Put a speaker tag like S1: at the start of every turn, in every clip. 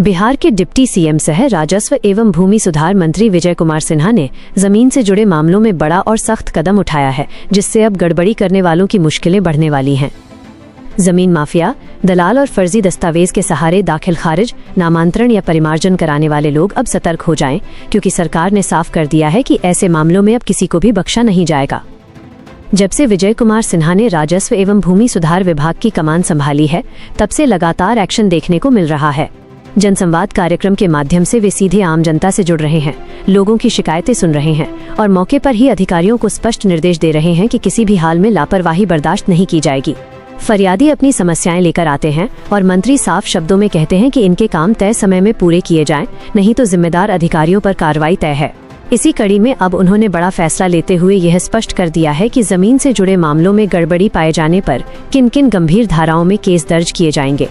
S1: बिहार के deputy CM सह राजस्व एवं भूमि सुधार मंत्री विजय कुमार सिन्हा ने जमीन से जुड़े मामलों में बड़ा और सख्त कदम उठाया है, जिससे अब गड़बड़ी करने वालों की मुश्किलें बढ़ने वाली हैं। जमीन माफिया, दलाल और फर्जी दस्तावेज के सहारे दाखिल खारिज, नामांतरण या परिमार्जन कराने वाले लोग अब सतर्क हो जाएं, क्योंकि सरकार ने साफ कर दिया है कि ऐसे मामलों में अब किसी को भी बख्शा नहीं जाएगा। जब से विजय कुमार सिन्हा ने राजस्व एवं भूमि सुधार विभाग की कमान संभाली है, तब से लगातार एक्शन देखने को मिल रहा है। जनसंवाद कार्यक्रम के माध्यम से वे सीधे आम जनता से जुड़ रहे हैं, लोगों की शिकायतें सुन रहे हैं और मौके पर ही अधिकारियों को स्पष्ट निर्देश दे रहे हैं कि किसी भी हाल में लापरवाही बर्दाश्त नहीं की जाएगी। फरियादी अपनी समस्याएं लेकर आते हैं और मंत्री साफ शब्दों में कहते हैं कि इनके काम तय समय में पूरे किए जाएं, नहीं तो जिम्मेदार अधिकारियों पर कार्रवाई तय है। इसी कड़ी में अब उन्होंने बड़ा फैसला लेते हुए यह स्पष्ट कर दिया है कि जमीन से जुड़े मामलों में गड़बड़ी पाए जाने पर किन किन गंभीर धाराओं में केस दर्ज किए जाएंगे।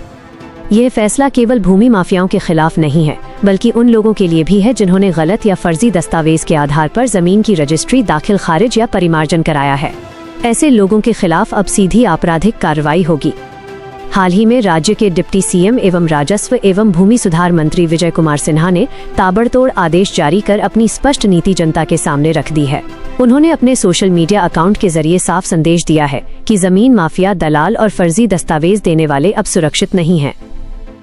S1: यह फैसला केवल भूमि माफियाओं के खिलाफ नहीं है, बल्कि उन लोगों के लिए भी है जिन्होंने गलत या फर्जी दस्तावेज के आधार पर जमीन की रजिस्ट्री दाखिल खारिज या परिमार्जन कराया है। ऐसे लोगों के खिलाफ अब सीधी आपराधिक कार्रवाई होगी। हाल ही में राज्य के डिप्टी सीएम एवं राजस्व एवं भूमि सुधार मंत्री विजय कुमार सिन्हा ने ताबड़तोड़ आदेश जारी कर अपनी स्पष्ट नीति जनता के सामने रख दी है। उन्होंने अपने सोशल मीडिया अकाउंट के जरिए साफ संदेश दिया है कि जमीन माफिया, दलाल और फर्जी दस्तावेज देने वाले अब सुरक्षित नहीं हैं।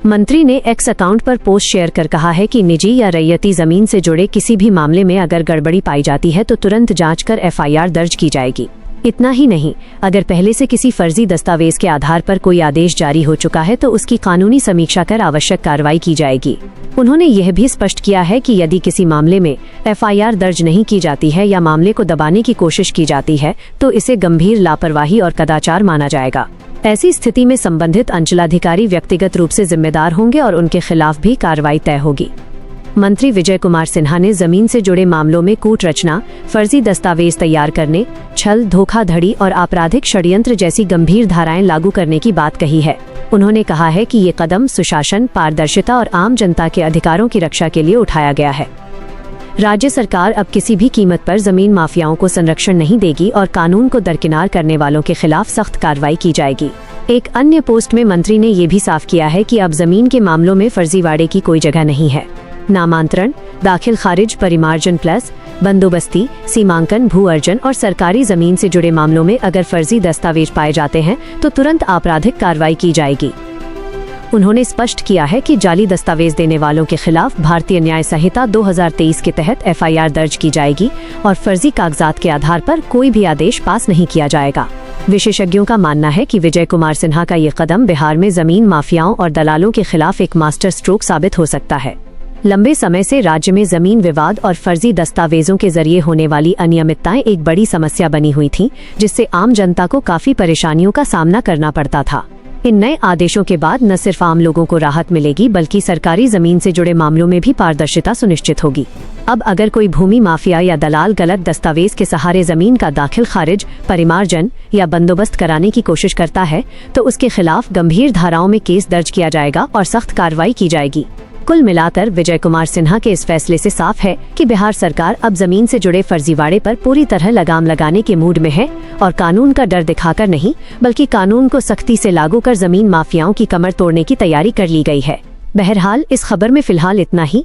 S1: मंत्री ने एक्स अकाउंट पर पोस्ट शेयर कर कहा है कि निजी या रैयती जमीन से जुड़े किसी भी मामले में अगर गड़बड़ी पाई जाती है तो तुरंत जांच कर एफआईआर दर्ज की जाएगी। इतना ही नहीं, अगर पहले से किसी फर्जी दस्तावेज के आधार पर कोई आदेश जारी हो चुका है तो उसकी कानूनी समीक्षा कर आवश्यक कार्रवाई की जाएगी। उन्होंने यह भी स्पष्ट किया है कि यदि किसी मामले में एफआईआर दर्ज नहीं की जाती है या मामले को दबाने की कोशिश की जाती है तो इसे गंभीर लापरवाही और कदाचार माना जाएगा। ऐसी स्थिति में संबंधित अंचलाधिकारी व्यक्तिगत रूप से जिम्मेदार होंगे और उनके खिलाफ भी कार्रवाई तय होगी। मंत्री विजय कुमार सिन्हा ने जमीन से जुड़े मामलों में कूट रचना, फर्जी दस्तावेज तैयार करने, छल, धोखाधड़ी और आपराधिक षड्यंत्र जैसी गंभीर धाराएं लागू करने की बात कही है। उन्होंने कहा है कि ये कदम सुशासन, पारदर्शिता और आम जनता के अधिकारों की रक्षा के लिए उठाया गया है। राज्य सरकार अब किसी भी कीमत पर जमीन माफियाओं को संरक्षण नहीं देगी और कानून को दरकिनार करने वालों के खिलाफ सख्त कार्रवाई की जाएगी। एक अन्य पोस्ट में मंत्री ने ये भी साफ किया है कि अब जमीन के मामलों में फर्जीवाड़े की कोई जगह नहीं है। नामांतरण, दाखिल खारिज, परिमार्जन प्लस, बंदोबस्ती, सीमांकन, भू अर्जन और सरकारी जमीन से जुड़े मामलों में अगर फर्जी दस्तावेज पाए जाते हैं तो तुरंत आपराधिक कार्रवाई की जाएगी। उन्होंने स्पष्ट किया है कि जाली दस्तावेज देने वालों के खिलाफ भारतीय न्याय संहिता 2023 के तहत एफआईआर दर्ज की जाएगी और फर्जी कागजात के आधार पर कोई भी आदेश पास नहीं किया जाएगा। विशेषज्ञों का मानना है कि विजय कुमार सिन्हा का ये कदम बिहार में जमीन माफियाओं और दलालों के खिलाफ एक मास्टर स्ट्रोक साबित हो सकता है। लंबे समय से राज्य में जमीन विवाद और फर्जी दस्तावेजों के जरिए होने वाली अनियमितताएं एक बड़ी समस्या बनी हुई थीं, जिससे आम जनता को काफी परेशानियों का सामना करना पड़ता था। इन नए आदेशों के बाद न सिर्फ आम लोगों को राहत मिलेगी, बल्कि सरकारी जमीन से जुड़े मामलों में भी पारदर्शिता सुनिश्चित होगी। अब अगर कोई भूमि माफिया या दलाल गलत दस्तावेज के सहारे जमीन का दाखिल खारिज, परिमार्जन या बंदोबस्त कराने की कोशिश करता है तो उसके खिलाफ गंभीर धाराओं में केस दर्ज किया जाएगा और सख्त कार्रवाई की जाएगी। कुल मिलाकर विजय कुमार सिन्हा के इस फैसले से साफ है कि बिहार सरकार अब जमीन से जुड़े फर्जीवाड़े पर पूरी तरह लगाम लगाने के मूड में है और कानून का डर दिखाकर नहीं, बल्कि कानून को सख्ती से लागू कर जमीन माफियाओं की कमर तोड़ने की तैयारी कर ली गई है। बहरहाल इस खबर में फिलहाल इतना ही।